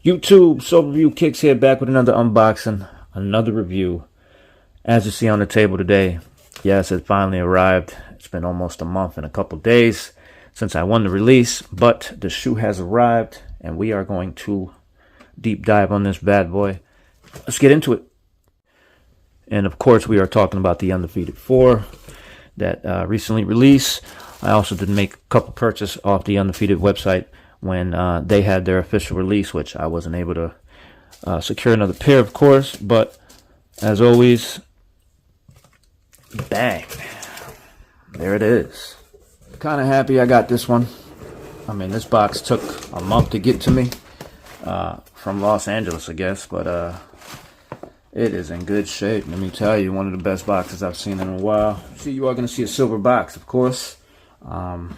YouTube Soul Review Kicks here, back with another unboxing, another review. As you see on the table today, yes, it finally arrived. It's been almost a month and a couple days since I won the release, but the shoe has arrived and we are going to deep dive on this bad boy. Let's get into it. And of course, we are talking about the Undefeated 4 that recently released. I also did make a couple purchases off the Undefeated website when they had their official release, which I wasn't able to secure another pair, of course. But as always, bang, there it is. Kind of happy I got this one. I mean, this box took a month to get to me from Los Angeles, I guess, but it is in good shape. Let me tell you, one of the best boxes I've seen in a while. See, you are going to see a silver box, of course,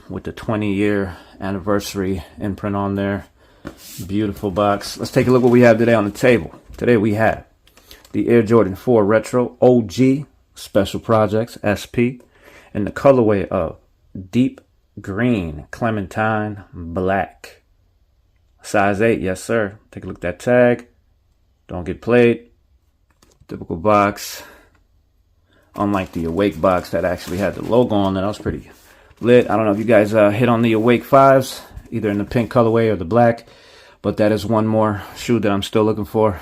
with the 20-year anniversary imprint on there. Beautiful box. Let's take a look what we have today on the table. Today we have the Air Jordan 4 Retro OG Special Projects SP in the colorway of deep green clementine black. Size 8, yes sir. Take a look at that tag. Don't get played. Typical box. Unlike the Awake box that actually had the logo on it, that was pretty lit. I don't know if you guys hit on the Awake 5s, either in the pink colorway or the black, but that is one more shoe that I'm still looking for,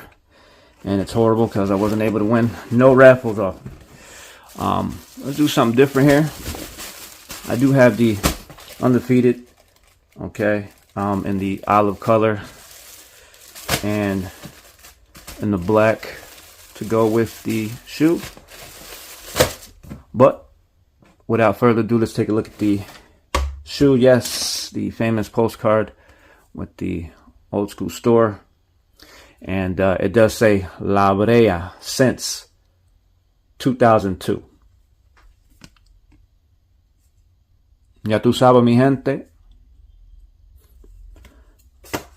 and it's horrible because I wasn't able to win no raffles off. Let's do something different here. I do have the Undefeated, okay, in the olive color and in the black to go with the shoe. But without further ado, let's take a look at the shoe. Yes, the famous postcard with the old school store. And it does say La Brea since 2002. Ya tú sabes, mi gente.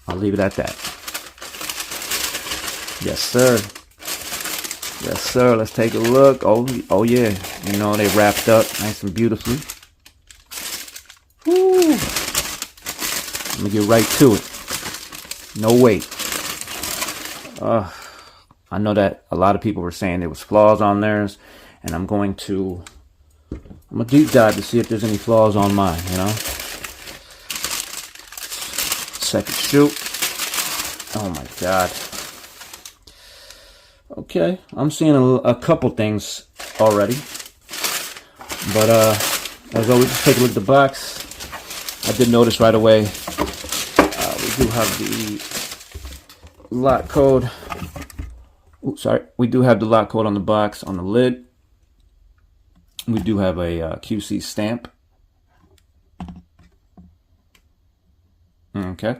I'll leave it at that. Yes, sir. Yes, sir. Let's take a look. Oh yeah. You know, they wrapped up nice and beautifully. Woo. Let me get right to it. No wait. I know that a lot of people were saying there was flaws on theirs, and I'm going to deep dive to see if there's any flaws on mine, you know. Second shoe. Oh my God. Okay, I'm seeing a couple things already, but as always, just take a look at the box. I did notice right away we do have the lot code. Oops, sorry. We do have the lot code on the box on the lid. We do have a QC stamp. Okay.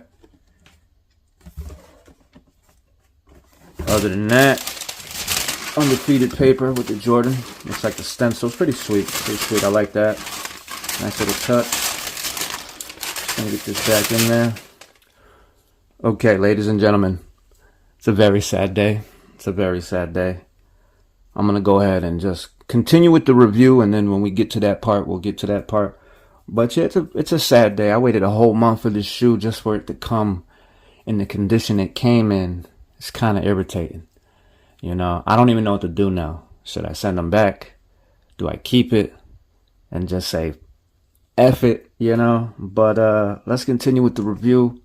Other than that, Undefeated paper with the Jordan. Looks like the stencil. Pretty sweet. Pretty sweet. I like that. Nice little touch. Let me get this back in there. Okay, ladies and gentlemen. It's a very sad day. It's a very sad day. I'm going to go ahead and just continue with the review, and then when we get to that part, we'll get to that part. But yeah, it's a sad day. I waited a whole month for this shoe just for it to come in the condition it came in. It's kind of irritating. You know, I don't even know what to do now. Should I send them back? Do I keep it and just say F it, you know? But let's continue with the review.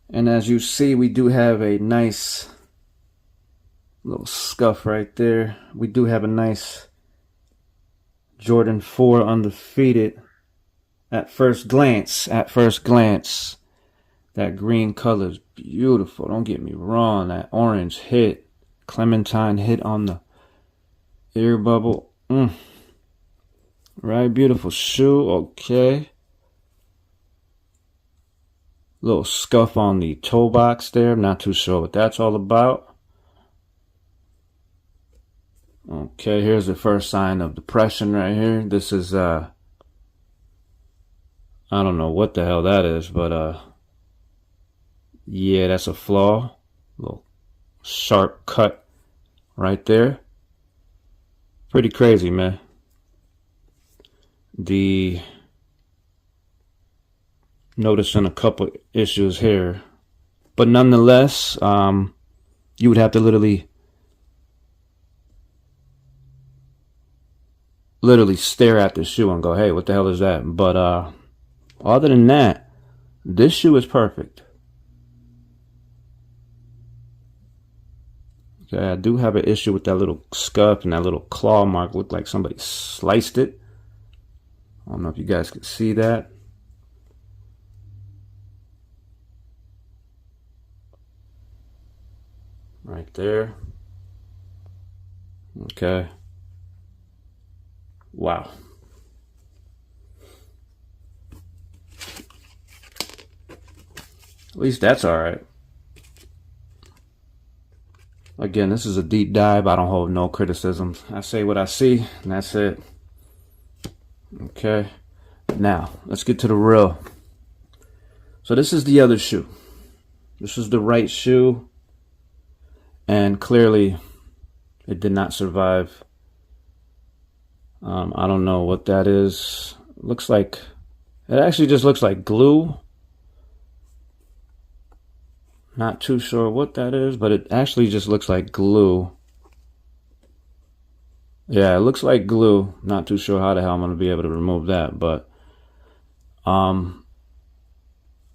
And as you see, we do have a nice little scuff right there. We do have a nice Jordan 4 Undefeated at first glance. That green color is beautiful. Don't get me wrong. That orange hit, clementine hit on the ear bubble. Right, beautiful shoe. Okay. Little scuff on the toe box there. I'm not too sure what that's all about. Okay, here's the first sign of depression right here. This is, I don't know what the hell that is, but, yeah, that's a flaw. Little sharp cut right there. Pretty crazy, man. The noticing a couple issues here, But nonetheless, you would have to literally stare at the shoe and go, hey, what the hell is that? But other than that, this shoe is perfect. Okay, I do have an issue with that little scuff and that little claw mark. Looked like somebody sliced it. I don't know if you guys can see that. Right there. Okay. Wow. At least that's all right. Again, this is a deep dive. I don't hold no criticisms. I say what I see, and that's it. Okay. Now, let's get to the real. So this is the other shoe. This is the right shoe. And clearly, it did not survive. I don't know what that is. Looks like, it actually just looks like glue. Not too sure what that is, but it actually just looks like glue. Yeah, it looks like glue. Not too sure how the hell I'm going to be able to remove that, but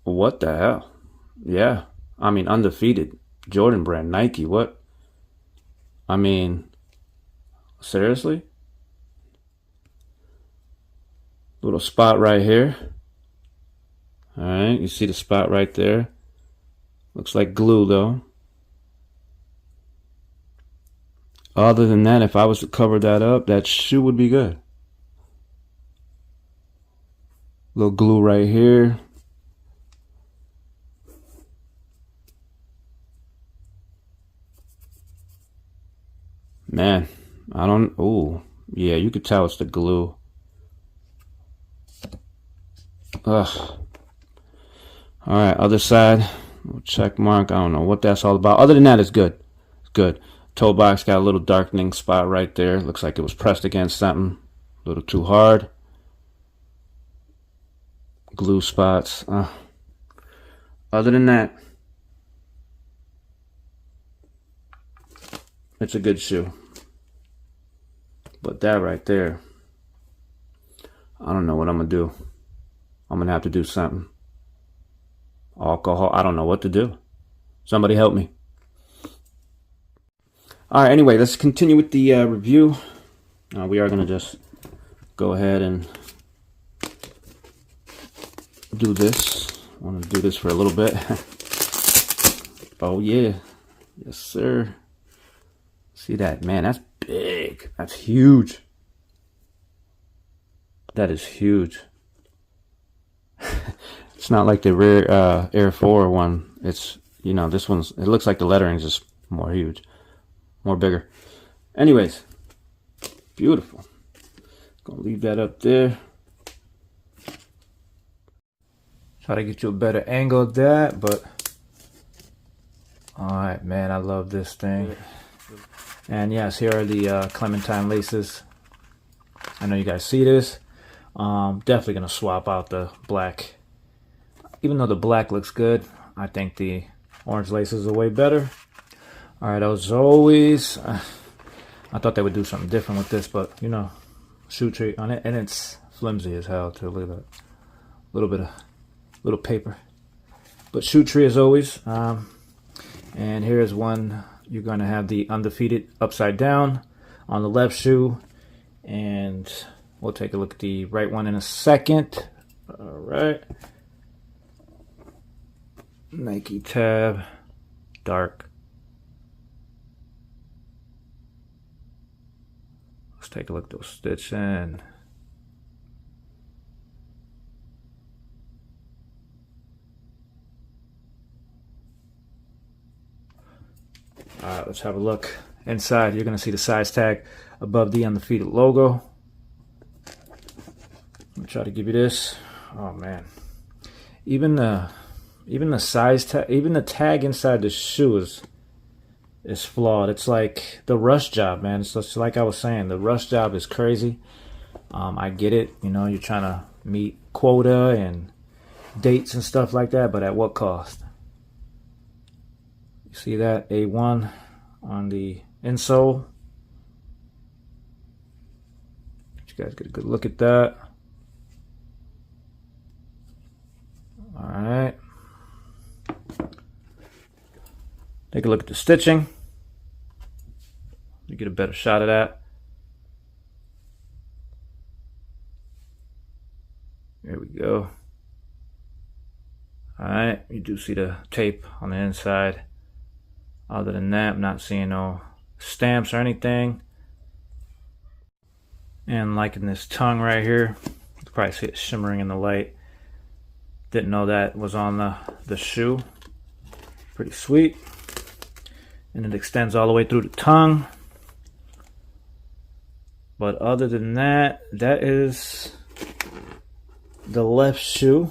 what the hell? Yeah, I mean, Undefeated, Jordan brand, Nike, what? I mean, seriously? Little spot right here. All right, you see the spot right there? Looks like glue though. Other than that, if I was to cover that up, that shoe would be good. Little glue right here. Man, I don't, oh, yeah, you could tell it's the glue. Ugh. All right, other side. Check mark. I don't know what that's all about. Other than that, it's good. It's good. Toe box got a little darkening spot right there. Looks like it was pressed against something. A little too hard. Glue spots. Other than that, it's a good shoe. But that right there, I don't know what I'm going to do. I'm going to have to do something. Alcohol. I don't know what to do. Somebody help me. All right, anyway, let's continue with the review. We are going to just go ahead and do this. I want to do this for a little bit. Oh, yeah. Yes, sir. See that? Man, that's big. That's huge. That is huge. It's not like the rare Air 4 one. It's, you know, this one's, it looks like the lettering's just more huge. More bigger. Anyways, beautiful. Gonna leave that up there. Try to get you a better angle of that, but alright, man, I love this thing. And yes, here are the Clementine laces. I know you guys see this. Definitely gonna swap out the black. Even though the black looks good, I think the orange laces are way better. Alright, as always, I thought they would do something different with this, but you know, shoe tree on it, and it's flimsy as hell too. Look at that, little paper. But shoe tree as always. And here's one. You're going to have the Undefeated upside down on the left shoe, and we'll take a look at the right one in a second. All right. Nike tab, dark. Let's take a look at those stitching. Alright, let's have a look inside. You're going to see the size tag above the Undefeated logo. Let me try to give you this. Oh man, even the size tag, even the tag inside the shoe is flawed. It's like the rush job, man. It's just like I was saying, the rush job is crazy. I get it, you know, you're trying to meet quota and dates and stuff like that, but at what cost? See that A1 on the insole. You guys get a good look at that. All right. Take a look at the stitching. You get a better shot of that. There we go. All right, you do see the tape on the inside. Other than that, I'm not seeing no stamps or anything. And liking this tongue right here. You can probably see it shimmering in the light. Didn't know that was on the shoe. Pretty sweet. And it extends all the way through the tongue. But other than that, that is the left shoe.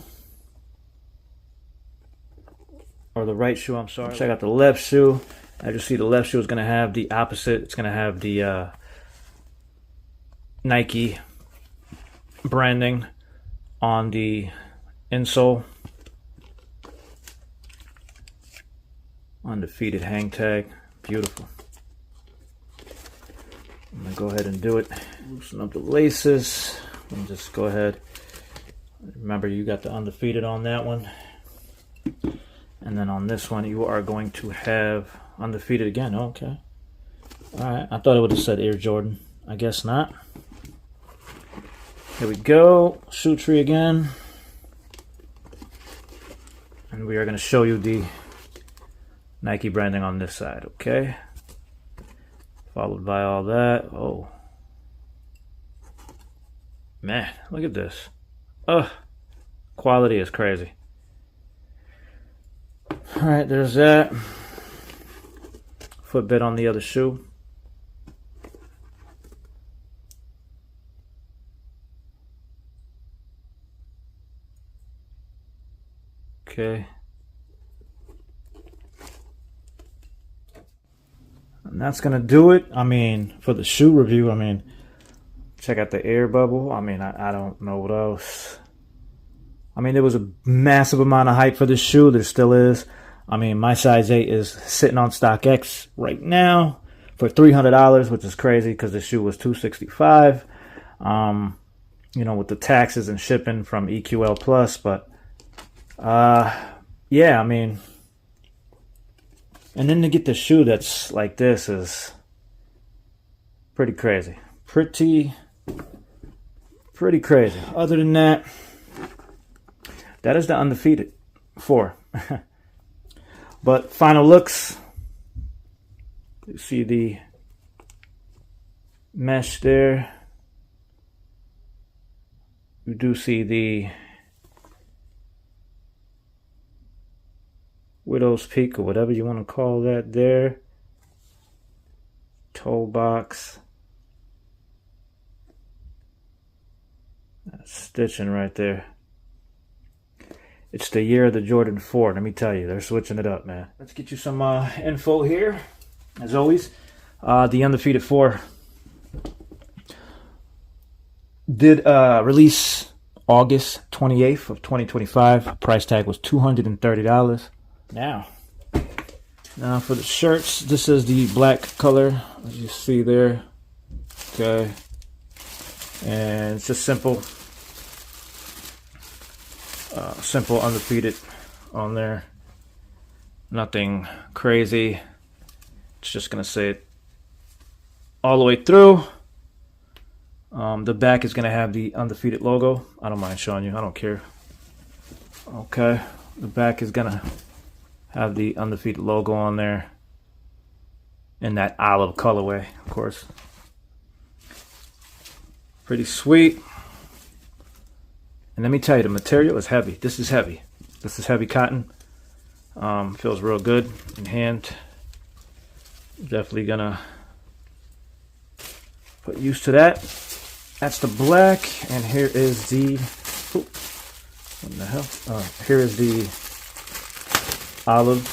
Or the right shoe, I'm sorry. Check out the left shoe. As you see, the left shoe is going to have the opposite. It's going to have the Nike branding on the insole. Undefeated hang tag. Beautiful. I'm going to go ahead and do it. Loosen up the laces. And just go ahead. Remember, you got the Undefeated on that one. And then on this one, you are going to have Undefeated again. Oh, okay. Alright, I thought it would have said Air Jordan. I guess not. Here we go. Shoe tree again. And we are going to show you the Nike branding on this side, okay? Followed by all that. Oh. Man, look at this. Ugh. Quality is crazy. Alright, there's that. Footbed on the other shoe. Okay. And that's gonna do it. I mean, for the shoe review, I mean, check out the air bubble. I mean, I don't know what else. I mean, there was a massive amount of hype for this shoe. There still is. I mean, my size 8 is sitting on StockX right now for $300, which is crazy because the shoe was $265. You know, with the taxes and shipping from EQL Plus, but yeah, I mean, and then to get the shoe that's like this is pretty crazy. Pretty crazy. Other than that, that is the Undefeated 4. But final looks. You see the mesh there. You do see the Widow's Peak or whatever you want to call that there. Toe box. That's stitching right there. It's the year of the Jordan 4. Let me tell you, they're switching it up, man. Let's get you some info here. As always, the Undefeated 4 did release August 28th of 2025. Price tag was $230. Now for the shirts, this is the black color, as you see there. Okay, and it's just simple Undefeated on there. Nothing crazy. It's just gonna say it all the way through. The back is gonna have the Undefeated logo. I don't mind showing you. I don't care. Okay, the back is gonna have the Undefeated logo on there in that olive colorway, of course. Pretty sweet. And let me tell you, the material is heavy. This is heavy. This is heavy cotton. Feels real good in hand. Definitely gonna put used to that. That's the black, and here is the what the hell? Here is the olive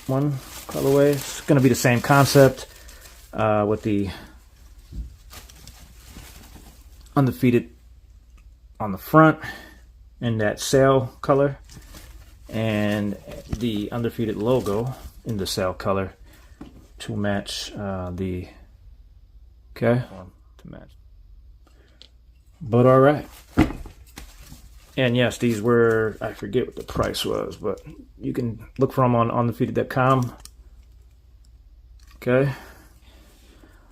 one colorway. It's gonna be the same concept with the Undefeated on the front in that sail color and the Undefeated logo in the cell color to match the to match. But all right. And yes, these were, I forget what the price was, but you can look for them on undefeated.com. Okay.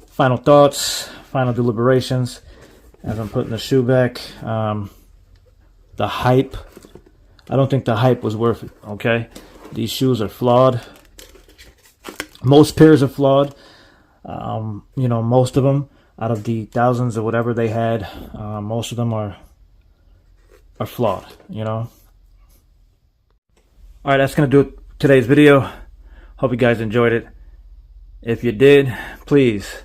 Final thoughts, final deliberations as I'm putting the shoe back. The hype, I don't think the hype was worth it, okay? These shoes are flawed. Most pairs are flawed. You know, most of them, out of the thousands or whatever they had, most of them are flawed, you know? All right, that's going to do it today's video. Hope you guys enjoyed it. If you did, please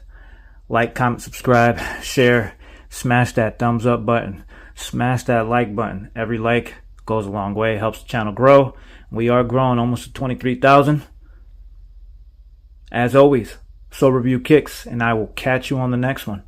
like, comment, subscribe, share, smash that thumbs up button, smash that like button. Every like goes a long way, helps the channel grow. We are growing almost to 23,000. As always, Soul Review kicks, and I will catch you on the next one.